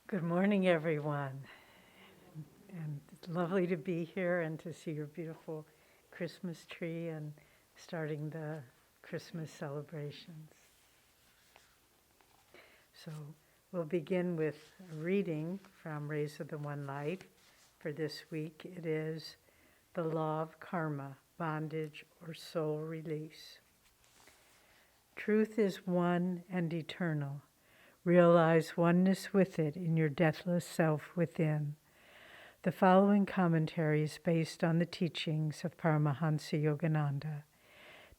Good morning, everyone. And it's lovely to be here and to see your beautiful Christmas tree and starting the Christmas celebrations. So we'll begin with a reading from Rays of the One Light. For this week, it is The Law of Karma, Bondage or Soul Release. Truth is one and eternal. Realize oneness with it in your deathless self within. The following commentary is based on the teachings of Paramahansa Yogananda.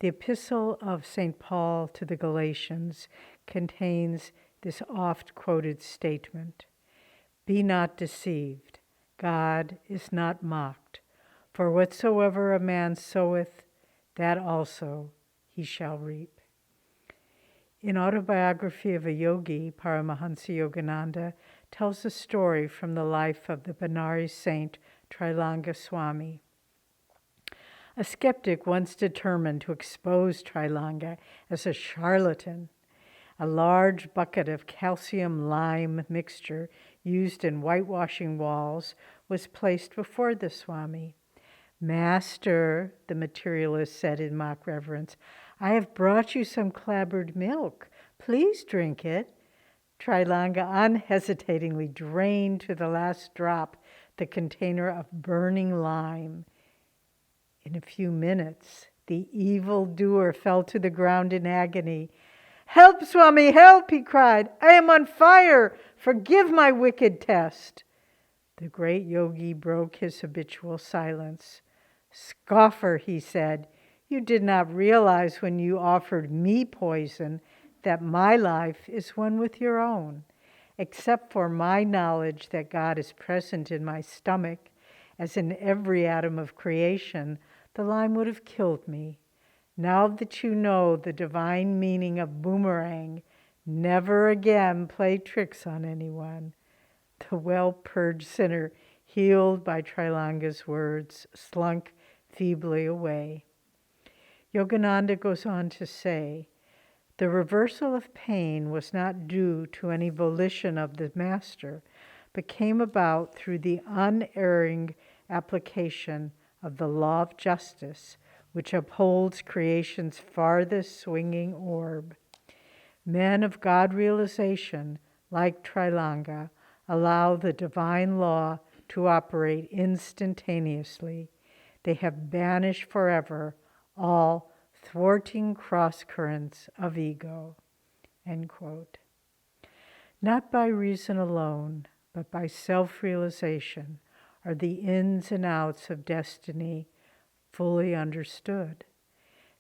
The epistle of St. Paul to the Galatians contains this oft-quoted statement, "Be not deceived, God is not mocked, for whatsoever a man soweth, that also he shall reap." In Autobiography of a Yogi, Paramahansa Yogananda tells a story from the life of the Benares saint Trilanga Swami. A skeptic once determined to expose Trilanga as a charlatan. A large bucket of calcium-lime mixture used in whitewashing walls was placed before the Swami. "Master," the materialist said in mock reverence, "I have brought you some clabbered milk. Please drink it." Trilanga unhesitatingly drained to the last drop the container of burning lime. In a few minutes, the evildoer fell to the ground in agony. "Help, Swami, help!" he cried. "I am on fire. Forgive my wicked test." The great yogi broke his habitual silence. "Scoffer," he said, "you did not realize when you offered me poison that my life is one with your own. Except for my knowledge that God is present in my stomach, as in every atom of creation, the lime would have killed me. Now that you know the divine meaning of boomerang, never again play tricks on anyone." The well-purged sinner, healed by Trilanga's words, slunk feebly away. Yogananda goes on to say, the reversal of pain was not due to any volition of the master, but came about through the unerring application of the law of justice, which upholds creation's farthest swinging orb. Men of God realization, like Trilanga, allow the divine law to operate instantaneously. They have banished forever all thwarting cross-currents of ego. End quote. Not by reason alone, but by self-realization are the ins and outs of destiny fully understood.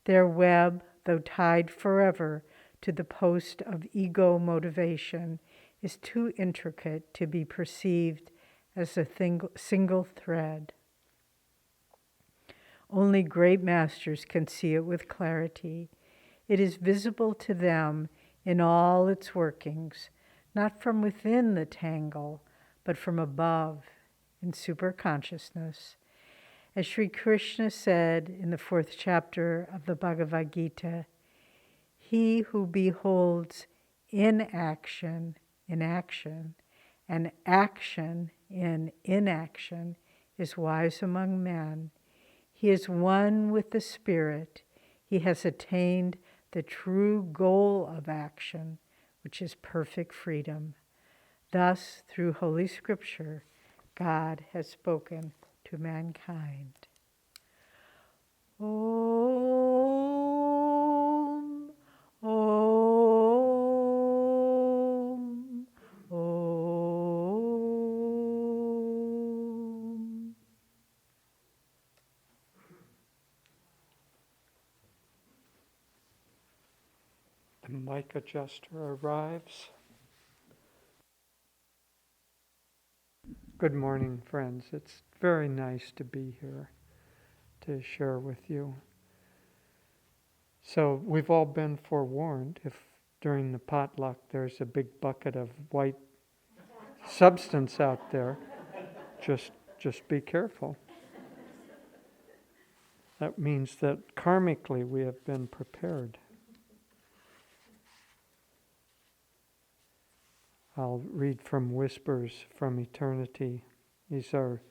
Their web, though tied forever to the post of ego motivation, is too intricate to be perceived as a single thread. Only great masters can see it with clarity. It is visible to them in all its workings, not from within the tangle, but from above, in superconsciousness. As Sri Krishna said in the 4th chapter of the Bhagavad Gita, "He who beholds inaction in action and action in inaction is wise among men. He is one with the Spirit. He has attained the true goal of action, which is perfect freedom." Thus, through Holy Scripture, God has spoken to mankind. Om, Om, Om. The mic adjuster arrives. Good morning, friends. It's very nice to be here to share with you. So we've all been forewarned. If during the potluck there's a big bucket of white substance out there, just be careful. That means that karmically we have been prepared. I'll read from Whispers from Eternity. These are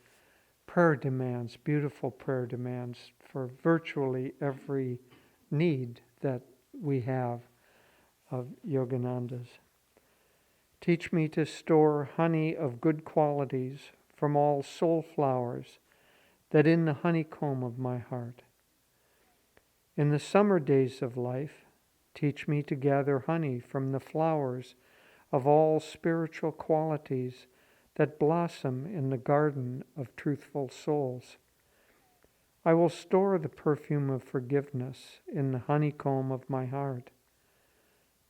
prayer demands, beautiful prayer demands for virtually every need that we have of Yogananda's. Teach me to store honey of good qualities from all soul flowers, that in the honeycomb of my heart. In the summer days of life, teach me to gather honey from the flowers of all spiritual qualities that blossom in the garden of truthful souls. I will store the perfume of forgiveness in the honeycomb of my heart,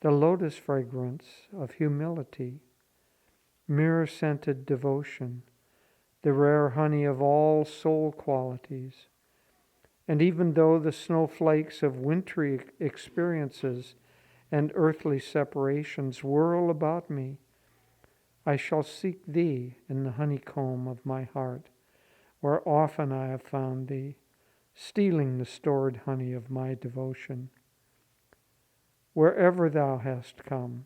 the lotus fragrance of humility, myrrh-scented devotion, the rare honey of all soul qualities. And even though the snowflakes of wintry experiences and earthly separations whirl about me, I shall seek thee in the honeycomb of my heart, where often I have found thee, stealing the stored honey of my devotion. Wherever thou hast come,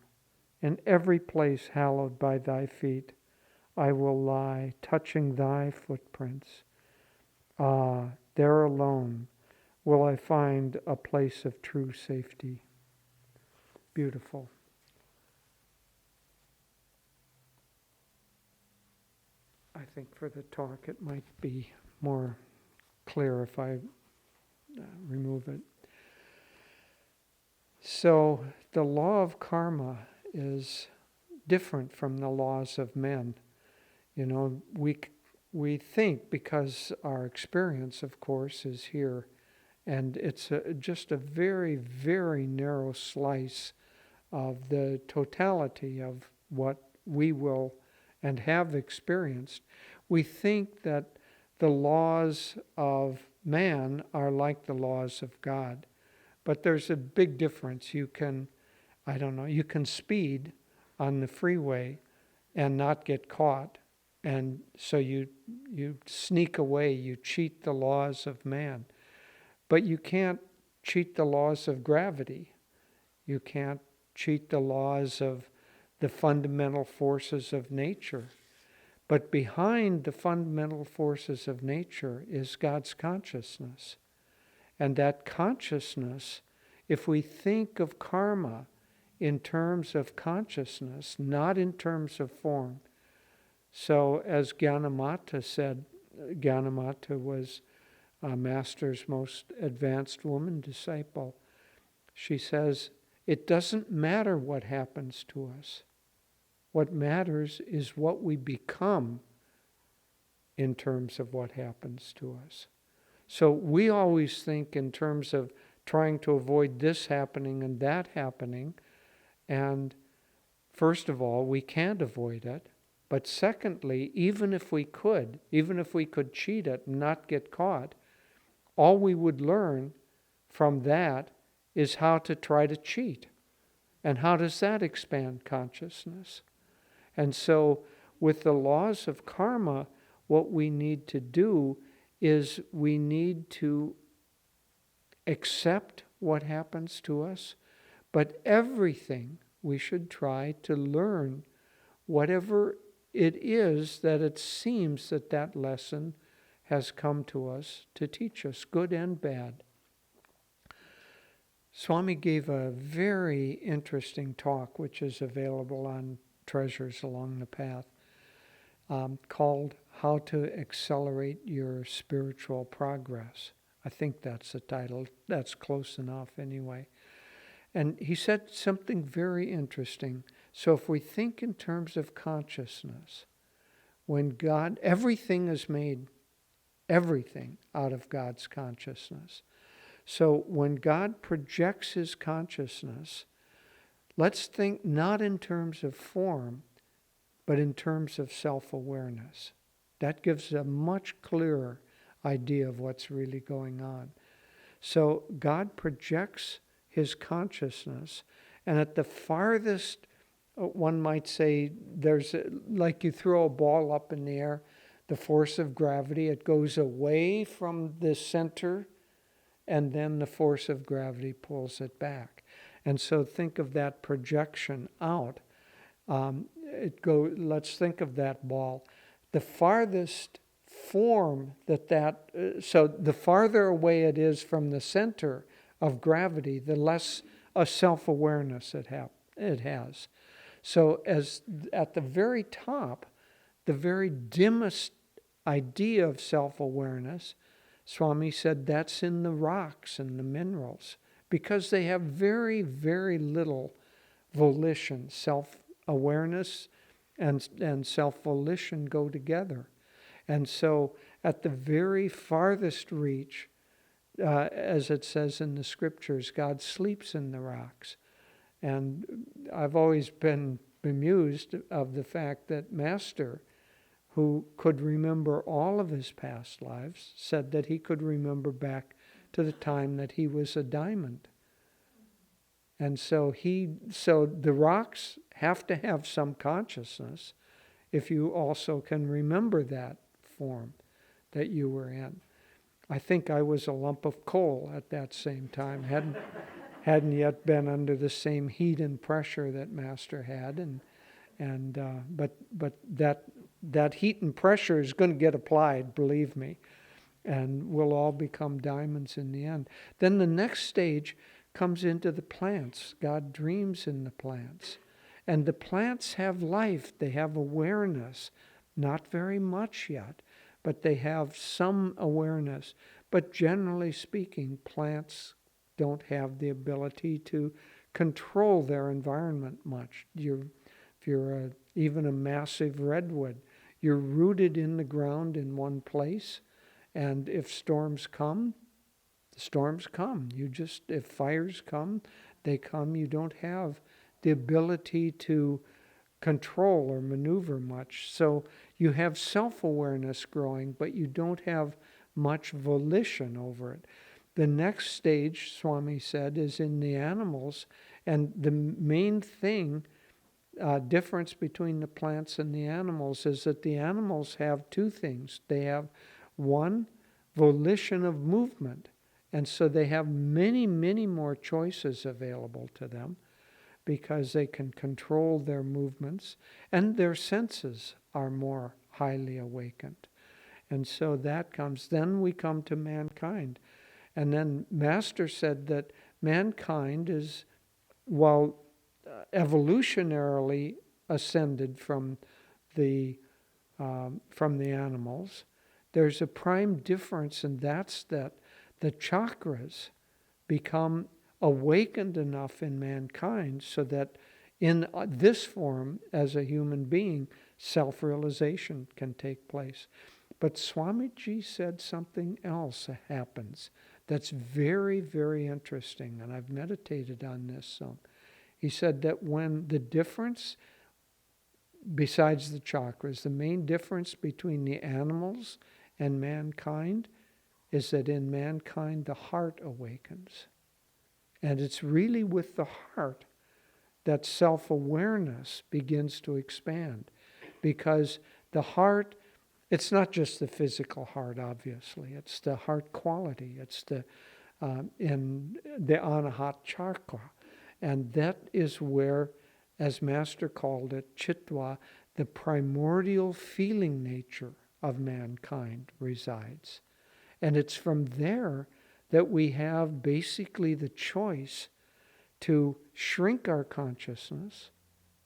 in every place hallowed by thy feet, I will lie, touching thy footprints. Ah, there alone will I find a place of true safety. Beautiful. I think for the talk it might be more clear if I remove it. So the law of karma is different from the laws of men. You know, we think, because our experience, of course, is here, and it's just a very, very narrow slice of the totality of what we will and have experienced. We think that the laws of man are like the laws of God. But there's a big difference. You can speed on the freeway and not get caught. And so you sneak away, you cheat the laws of man. But you can't cheat the laws of gravity. You can't cheat the laws of the fundamental forces of nature. But behind the fundamental forces of nature is God's consciousness. And that consciousness, if we think of karma in terms of consciousness, not in terms of form. So as Gyanamata said, Gyanamata was Master's most advanced woman disciple. She says, it doesn't matter what happens to us. What matters is what we become in terms of what happens to us. So we always think in terms of trying to avoid this happening and that happening. And first of all, we can't avoid it. But secondly, even if we could cheat it and not get caught, all we would learn from that is how to try to cheat. And how does that expand consciousness? And so with the laws of karma, what we need to do is we need to accept what happens to us, but everything we should try to learn, whatever it is that it seems that lesson has come to us to teach us, good and bad. Swami gave a very interesting talk, which is available on Treasures Along the Path, called How to Accelerate Your Spiritual Progress. I think that's the title. That's close enough anyway. And he said something very interesting. So if we think in terms of consciousness, when God, everything is made, everything out of God's consciousness. So when God projects his consciousness, let's think not in terms of form, but in terms of self-awareness. That gives a much clearer idea of what's really going on. So God projects his consciousness, and at the farthest, one might say, there's like you throw a ball up in the air, the force of gravity, it goes away from the center, and then the force of gravity pulls it back. And so think of that projection out. let's think of that ball. The farthest form so the farther away it is from the center of gravity, the less a self-awareness it has. So as at the very top, the very dimmest idea of self-awareness, Swami said that's in the rocks and the minerals, because they have very, very little volition. Self-awareness and self-volition go together. And so at the very farthest reach, as it says in the scriptures, God sleeps in the rocks. And I've always been bemused of the fact that Master, who could remember all of his past lives, said that he could remember back to the time that he was a diamond. And so the rocks have to have some consciousness if you also can remember that form that you were in. I think I was a lump of coal at that same time. Hadn't yet been under the same heat and pressure that Master had, but that heat and pressure is going to get applied, believe me, and we'll all become diamonds in the end. Then the next stage comes into the plants. God dreams in the plants. And the plants have life. They have awareness. Not very much yet, but they have some awareness. But generally speaking, plants don't have the ability to control their environment much. If you're even a massive redwood, you're rooted in the ground in one place, and if storms come, the storms come. If fires come, they come. You don't have the ability to control or maneuver much. So you have self-awareness growing, but you don't have much volition over it. The next stage, Swami said, is in the animals, and the main difference between the plants and the animals is that the animals have two things. They have one, volition of movement, and so they have many, many more choices available to them because they can control their movements, and their senses are more highly awakened. And so that comes. Then we come to mankind. And then Master said that mankind is, while evolutionarily ascended from the animals, there's a prime difference, and that's that the chakras become awakened enough in mankind so that in this form, as a human being, self-realization can take place. But Swamiji said something else happens that's very, very interesting, and I've meditated on this some. He said that when the difference, besides the chakras, the main difference between the animals and mankind is that in mankind the heart awakens. And it's really with the heart that self-awareness begins to expand. Because the heart, it's not just the physical heart, obviously. It's the heart quality. It's in the Anahat chakra. And that is where, as Master called it, Chitwa, the primordial feeling nature of mankind resides. And it's from there that we have basically the choice to shrink our consciousness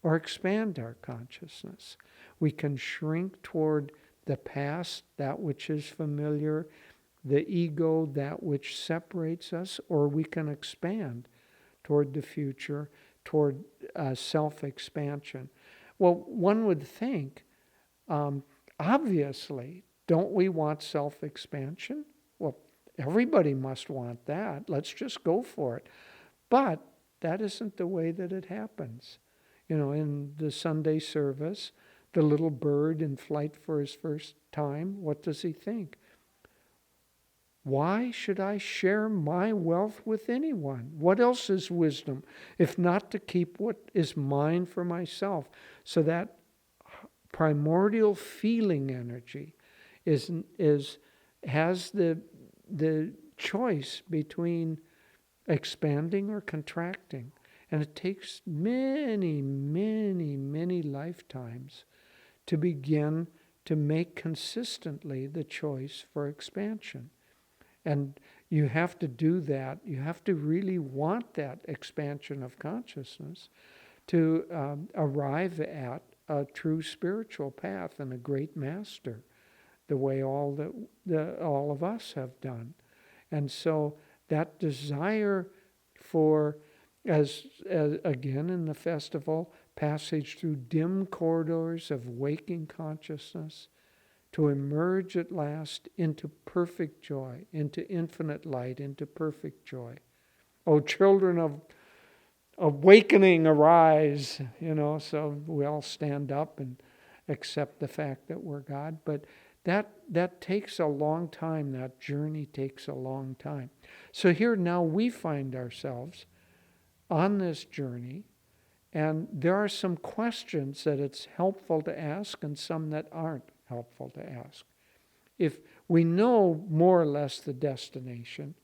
or expand our consciousness. We can shrink toward the past, that which is familiar, the ego, that which separates us, or we can expand toward the future, toward self-expansion. Well, one would think, obviously, don't we want self-expansion? Well, everybody must want that. Let's just go for it. But that isn't the way that it happens. You know, in the Sunday service, the little bird in flight for his first time, what does he think? Why should I share my wealth with anyone? What else is wisdom if not to keep what is mine for myself? So that primordial feeling energy has the choice between expanding or contracting. And it takes many, many, many lifetimes to begin to make consistently the choice for expansion. And you have to do that. You have to really want that expansion of consciousness to arrive at a true spiritual path and a great master, the way all of us have done. And so that desire for, as again in the festival, passage through dim corridors of waking consciousness, to emerge at last into perfect joy, into infinite light, into perfect joy. O children of awakening, arise, so we all stand up and accept the fact that we're God. But that takes a long time. That journey takes a long time. So here now we find ourselves on this journey, and there are some questions that it's helpful to ask and some that aren't helpful to ask. If we know more or less the destination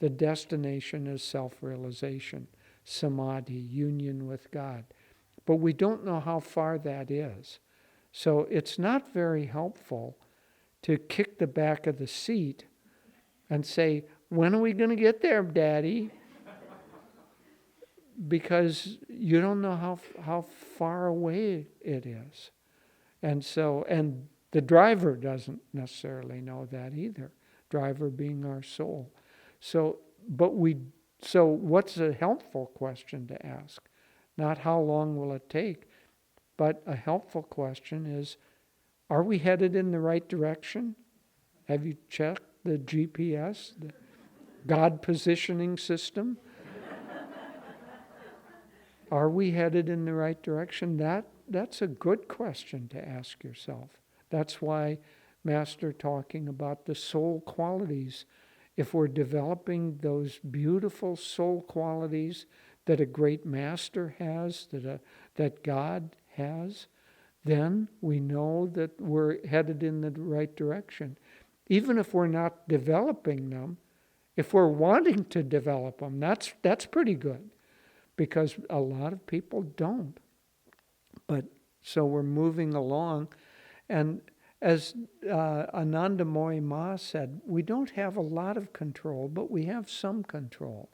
is self-realization, samadhi, union with God. But we don't know how far that is. So it's not very helpful to kick the back of the seat and say, when are we going to get there, Daddy? Because you don't know how far away it is. And the driver doesn't necessarily know that either. Driver being our soul. So what's a helpful question to ask? Not how long will it take, but a helpful question is, are we headed in the right direction? Have you checked the GPS, the God positioning system? Are we headed in the right direction? That's a good question to ask yourself. That's why Master talking about the soul qualities. If we're developing those beautiful soul qualities that a great master has, that God has, then we know that we're headed in the right direction. Even if we're not developing them, if we're wanting to develop them, that's pretty good, because a lot of people don't. But so we're moving along, and as Anandamoyi Ma said, we don't have a lot of control, but we have some control.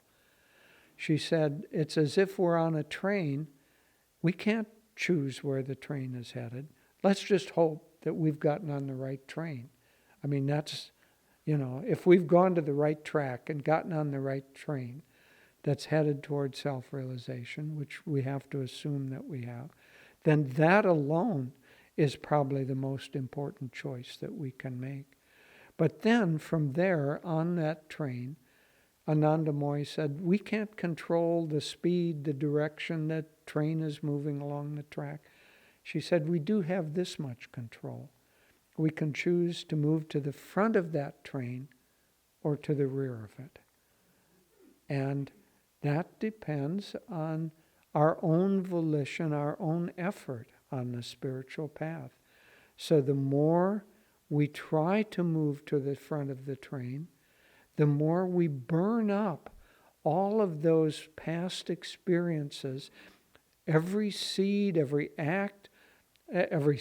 She said, it's as if we're on a train. We can't choose where the train is headed. Let's just hope that we've gotten on the right train. I mean, that's, if we've gone to the right track and gotten on the right train that's headed towards self-realization, which we have to assume that we have, then that alone is probably the most important choice that we can make. But then from there, on that train, Anandamoyi said, we can't control the speed, the direction that train is moving along the track. She said, we do have this much control. We can choose to move to the front of that train or to the rear of it. And that depends on our own volition, our own effort on the spiritual path. So the more we try to move to the front of the train, the more we burn up all of those past experiences, every seed, every act, every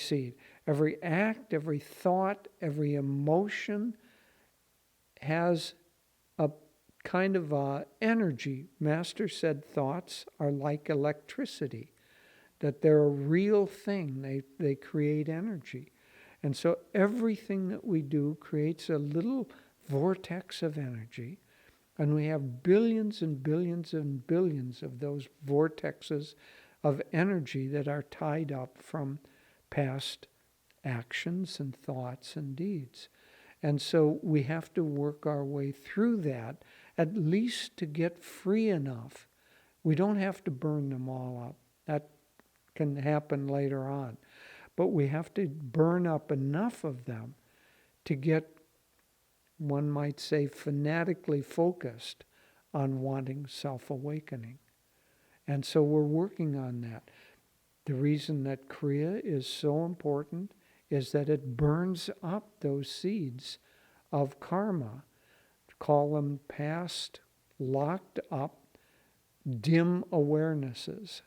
thought, every emotion has a kind of energy. Master said thoughts are like electricity, that they're a real thing. They create energy. And so everything that we do creates a little vortex of energy, and we have billions and billions and billions of those vortexes of energy that are tied up from past actions and thoughts and deeds. And so we have to work our way through that, at least to get free enough. We don't have to burn them all up. That can happen later on. But we have to burn up enough of them to get, one might say, fanatically focused on wanting self-awakening. And so we're working on that. The reason that Kriya is so important is that it burns up those seeds of karma, call them past, locked up dim awarenesses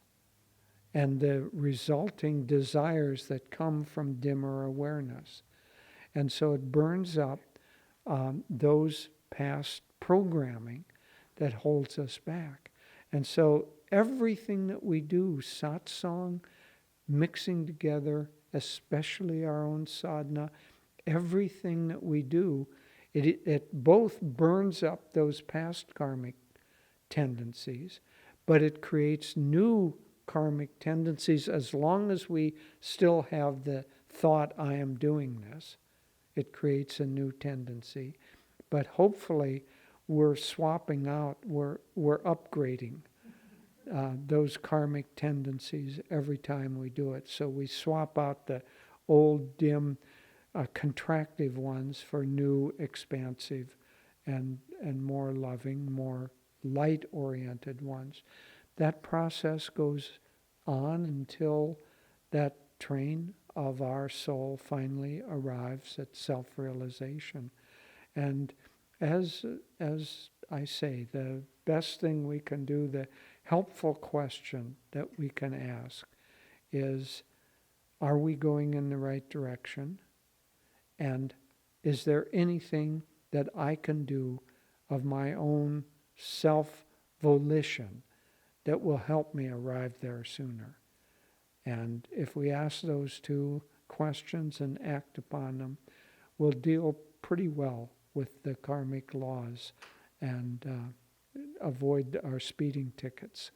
and the resulting desires that come from dimmer awareness. And so it burns up those past programming that holds us back. And so everything that we do, satsang, mixing together, especially our own sadhana, everything that we do, it both burns up those past karmic tendencies, but it creates new karmic tendencies as long as we still have the thought, I am doing this. It creates a new tendency. But hopefully we're swapping out, we're upgrading those karmic tendencies every time we do it. So we swap out the old, dim, contractive ones for new, expansive, and more loving, more light-oriented ones. That process goes on until that train of our soul finally arrives at self-realization. And as I say, the best thing we can do, the helpful question that we can ask is, are we going in the right direction? And is there anything that I can do of my own self-volition that will help me arrive there sooner? And if we ask those two questions and act upon them, we'll deal pretty well with the karmic laws and avoid our speeding tickets.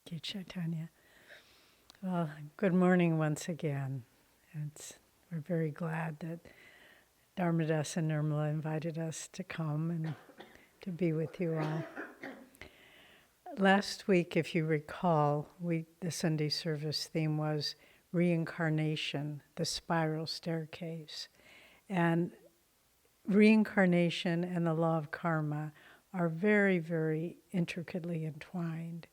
Thank you, Chaitanya. Well, good morning once again. We're very glad that Dharmadas and Nirmala invited us to come and to be with you all. Last week, if you recall, the Sunday service theme was reincarnation, the spiral staircase. And reincarnation and the law of karma are very, very intricately entwined,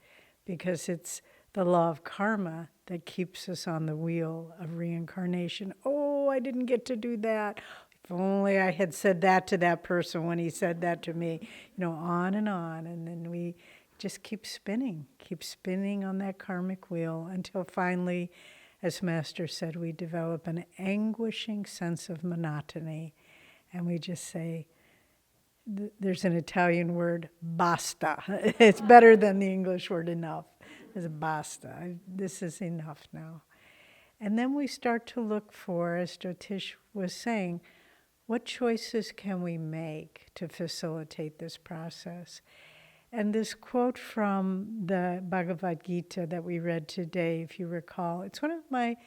because it's the law of karma that keeps us on the wheel of reincarnation. Oh, I didn't get to do that. If only I had said that to that person when he said that to me. On. And then we just keep spinning on that karmic wheel until finally, as Master said, we develop an anguishing sense of monotony. And we just say, there's an Italian word, basta. It's better than the English word enough. It's basta. This is enough now. And then we start to look for, as Jyotish was saying, what choices can we make to facilitate this process? And this quote from the Bhagavad Gita that we read today, if you recall, it's one of my,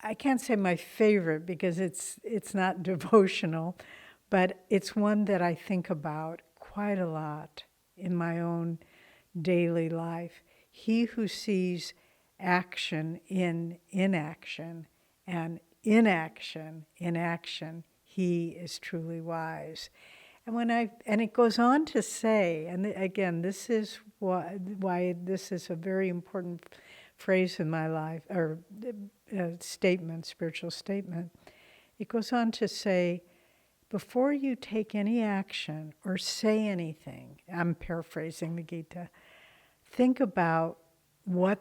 I can't say my favorite because it's not devotional, but it's one that I think about quite a lot in my own daily life. He who sees action in inaction and inaction in action, he is truly wise. And it goes on to say, and again, this is why this is a very important phrase in my life, or statement, spiritual statement. It goes on to say, before you take any action or say anything, I'm paraphrasing the Gita, think about what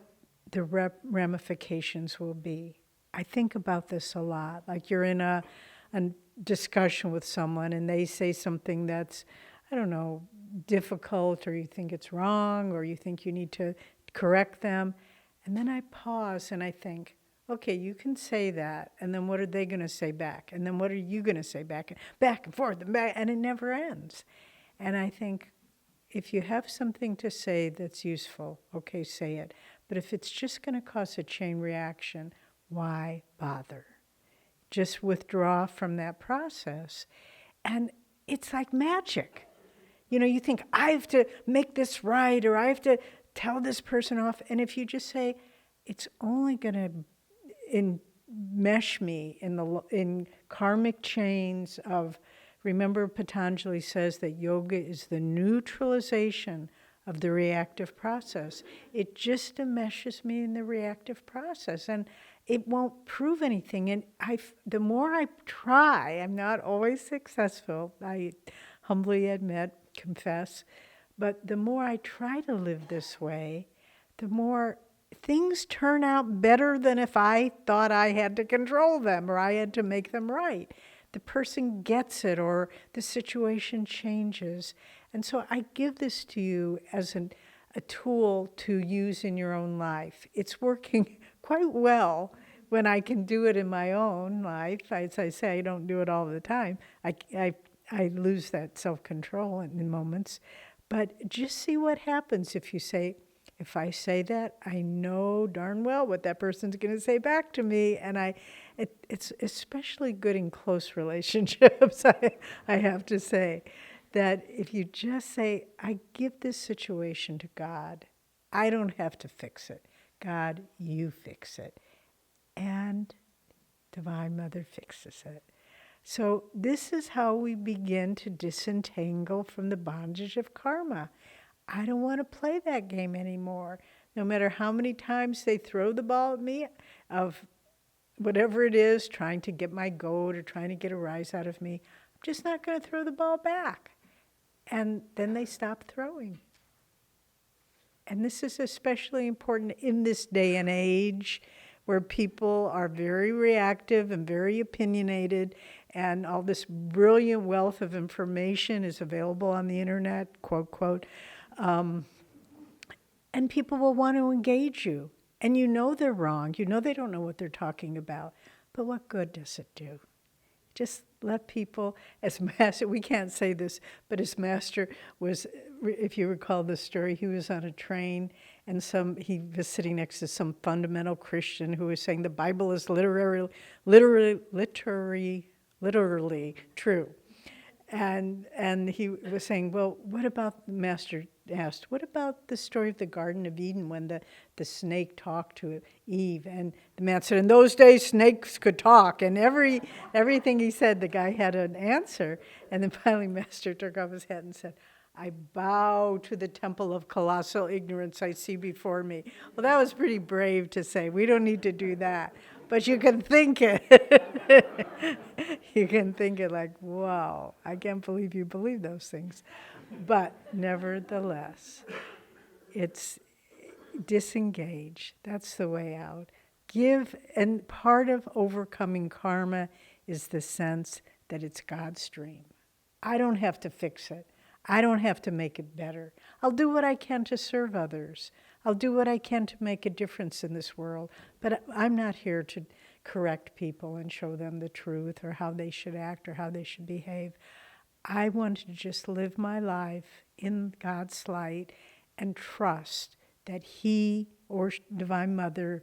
the ramifications will be. I think about this a lot. Like you're in a discussion with someone and they say something that's, difficult, or you think it's wrong, or you think you need to correct them. And then I pause and I think, okay, you can say that, and then what are they going to say back? And then what are you going to say back? Back and forth and back, and it never ends. And I think, if you have something to say that's useful, okay, say it. But if it's just going to cause a chain reaction, why bother? Just withdraw from that process. And it's like magic. You think, I have to make this right, or I have to tell this person off. And if you just say, it's only going to enmesh me in karmic chains of, remember Patanjali says that yoga is the neutralization of the reactive process. It just enmeshes me in the reactive process, and it won't prove anything. And the more I try, I'm not always successful, I humbly admit, confess, but the more I try to live this way, the more things turn out better than if I thought I had to control them or I had to make them right. The person gets it, or the situation changes. And so I give this to you as a tool to use in your own life. It's working quite well when I can do it in my own life. As I say, I don't do it all the time. I lose that self-control in moments. But just see what happens if I say that, I know darn well what that person's going to say back to me. And it's especially good in close relationships, I have to say, that if you just say, I give this situation to God, I don't have to fix it. God, you fix it. And Divine Mother fixes it. So this is how we begin to disentangle from the bondage of karma. I don't want to play that game anymore. No matter how many times they throw the ball at me of whatever it is, trying to get my goat or trying to get a rise out of me, I'm just not going to throw the ball back. And then they stop throwing. And this is especially important in this day and age where people are very reactive and very opinionated, and all this brilliant wealth of information is available on the internet, quote, quote. And people will want to engage you. And you know they're wrong. You know they don't know what they're talking about. But what good does it do? Just let people, as Master, we can't say this, but as Master was, if you recall the story, he was on a train and he was sitting next to some fundamental Christian who was saying the Bible is literally true. And he was saying, well, what about, the Master asked, what about the story of the Garden of Eden when the snake talked to Eve? And the man said, in those days, snakes could talk. And everything he said, the guy had an answer. And then finally, Master took off his hat and said, I bow to the temple of colossal ignorance I see before me. Well, that was pretty brave to say. We don't need to do that. But you can think it. You can think it like, wow, I can't believe you believe those things. But nevertheless, it's disengage. That's the way out. And part of overcoming karma is the sense that it's God's dream. I don't have to fix it. I don't have to make it better. I'll do what I can to serve others. I'll do what I can to make a difference in this world. But I'm not here to correct people and show them the truth or how they should act or how they should behave. I want to just live my life in God's light and trust that He or Divine Mother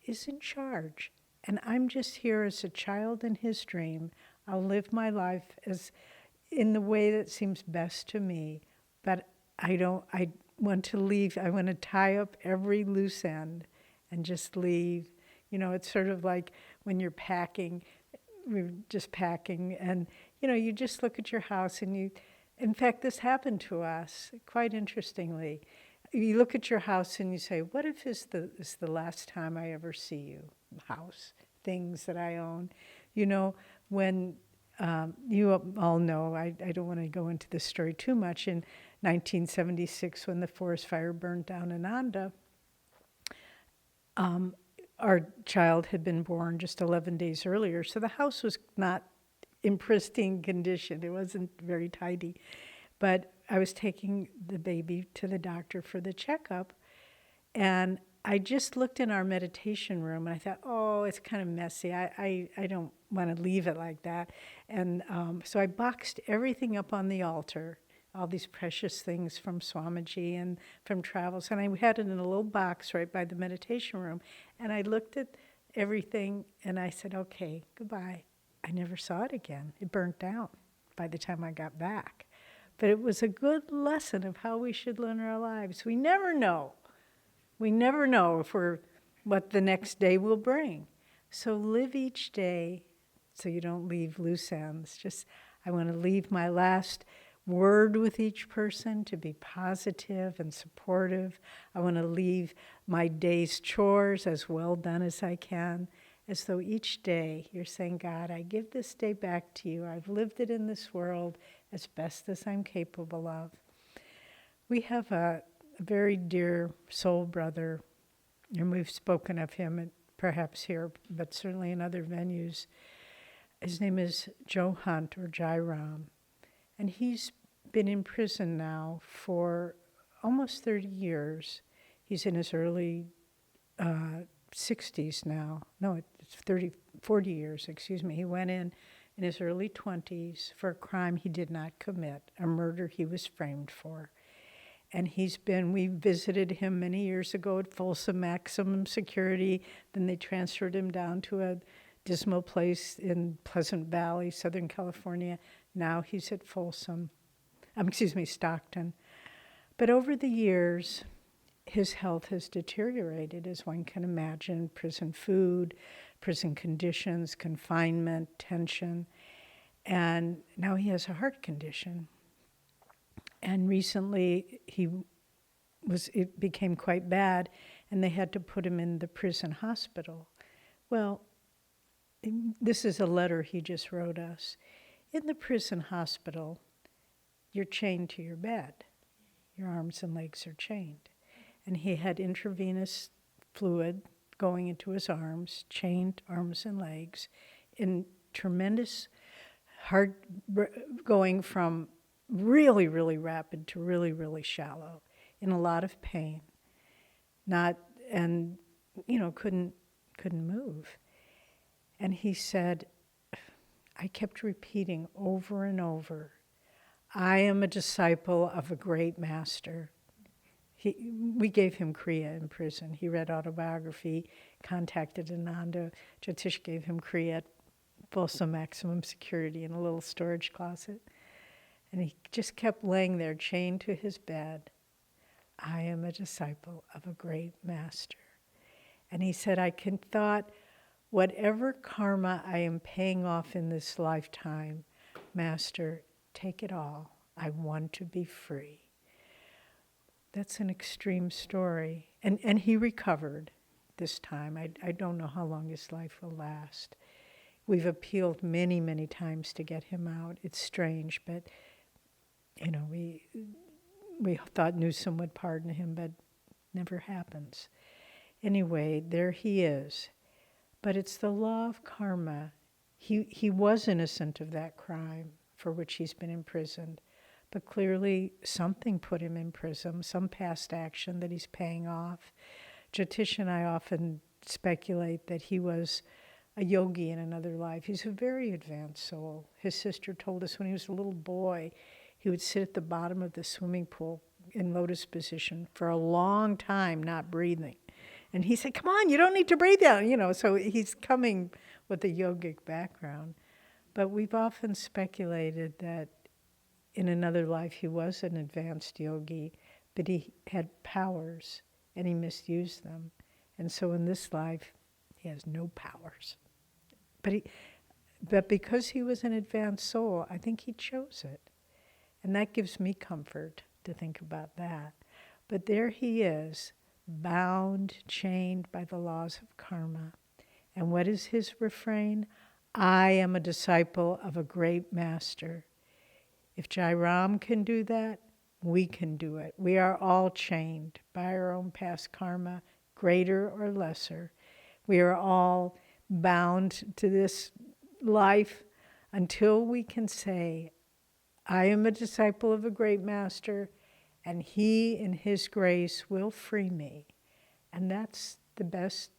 is in charge. And I'm just here as a child in His dream. I'll live my life as in the way that seems best to me. But I want to tie up every loose end and just leave. You know, it's sort of like when you're packing, we're just packing, and, you know, you just look at your house and in fact, this happened to us, quite interestingly. You look at your house and you say, what if it's the last time I ever see you? House, things that I own. You know, when you all know, I don't want to go into this story too much, in 1976 when the forest fire burned down Ananda, our child had been born just 11 days earlier, so the house was not in pristine condition. It wasn't very tidy. But I was taking the baby to the doctor for the checkup, and I just looked in our meditation room, and I thought, oh, it's kind of messy. I don't want to leave it like that. And so I boxed everything up on the altar, all these precious things from Swamiji and from travels. And I had it in a little box right by the meditation room. And I looked at everything, and I said, okay, goodbye. I never saw it again. It burnt down by the time I got back. But it was a good lesson of how we should learn our lives. We never know. We never know what the next day will bring. So live each day so you don't leave loose ends. I want to leave my last word with each person, to be positive and supportive. I want to leave my day's chores as well done as I can, as though each day you're saying, God, I give this day back to you. I've lived it in this world as best as I'm capable of. We have a very dear soul brother, and we've spoken of him perhaps here, but certainly in other venues. His name is Joe Hunt, or Jai Ram, and he's been in prison now for almost 30 years. He's in his early 60s now. No, it's 40 years, excuse me. He went in his early 20s for a crime he did not commit, a murder he was framed for. And we visited him many years ago at Folsom Maximum Security. Then they transferred him down to a dismal place in Pleasant Valley, Southern California. Now he's at Stockton. But over the years, his health has deteriorated, as one can imagine. Prison food, prison conditions, confinement, tension. And now he has a heart condition. And recently it became quite bad, and they had to put him in the prison hospital. Well, this is a letter he just wrote us. In the prison hospital, you're chained to your bed. Your arms and legs are chained. And he had intravenous fluid going into his arms, chained arms and legs, in tremendous heart, going from really, really rapid to really, really shallow, in a lot of pain. Couldn't move. And he said, I kept repeating over and over, I am a disciple of a great master. We gave him Kriya in prison. He read autobiography, contacted Ananda. Jyotish gave him Kriya at Folsom Maximum Security in a little storage closet. And he just kept laying there, chained to his bed. I am a disciple of a great master. And he said, thought, whatever karma I am paying off in this lifetime, Master, take it all. I want to be free. That's an extreme story. And he recovered this time. I don't know how long his life will last. We've appealed many, many times to get him out. It's strange, but we thought Newsom would pardon him, but never happens. Anyway, there he is. But it's the law of karma. He was innocent of that crime for which he's been imprisoned, but clearly something put him in prison, some past action that he's paying off. Jyotish and I often speculate that he was a yogi in another life. He's a very advanced soul. His sister told us when he was a little boy, he would sit at the bottom of the swimming pool in lotus position for a long time, not breathing. And he said, come on, you don't need to breathe out, so he's coming with a yogic background. But we've often speculated that in another life he was an advanced yogi, but he had powers and he misused them. And so in this life, he has no powers. But because he was an advanced soul, I think he chose it. And that gives me comfort to think about that. But there he is, bound, chained by the laws of karma. And what is his refrain? I am a disciple of a great master. If Jai Ram can do that, we can do it. We are all chained by our own past karma, greater or lesser. We are all bound to this life until we can say, I am a disciple of a great master, and he in his grace will free me. And that's the best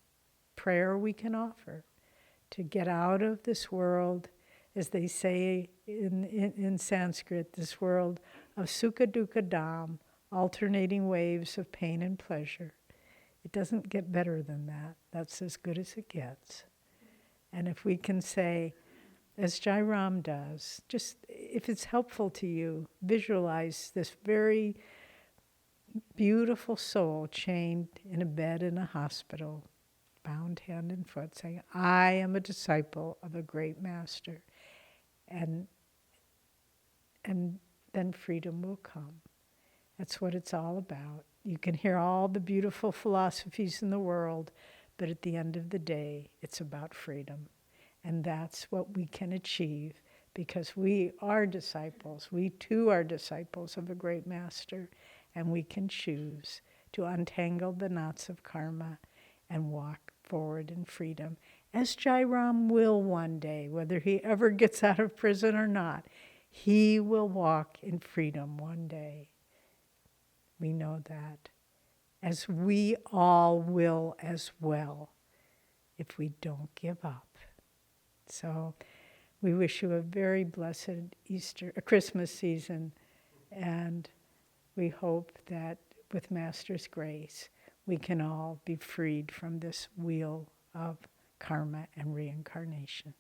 prayer we can offer, to get out of this world, as they say in Sanskrit, this world of sukha dukkha dham, alternating waves of pain and pleasure. It doesn't get better than that. That's as good as it gets. And if we can say, as Jai Ram does, just if it's helpful to you, visualize this very beautiful soul chained in a bed in a hospital, bound hand and foot, saying, I am a disciple of a great master. And then freedom will come. That's what it's all about. You can hear all the beautiful philosophies in the world, but at the end of the day, it's about freedom. And that's what we can achieve because we are disciples. We too are disciples of a great master, and we can choose to untangle the knots of karma and walk forward in freedom, as Jairam will one day, whether he ever gets out of prison or not. He will walk in freedom one day. We know that, as we all will as well, if we don't give up. So we wish you a very blessed Christmas season, and we hope that with Master's grace, we can all be freed from this wheel of karma and reincarnation.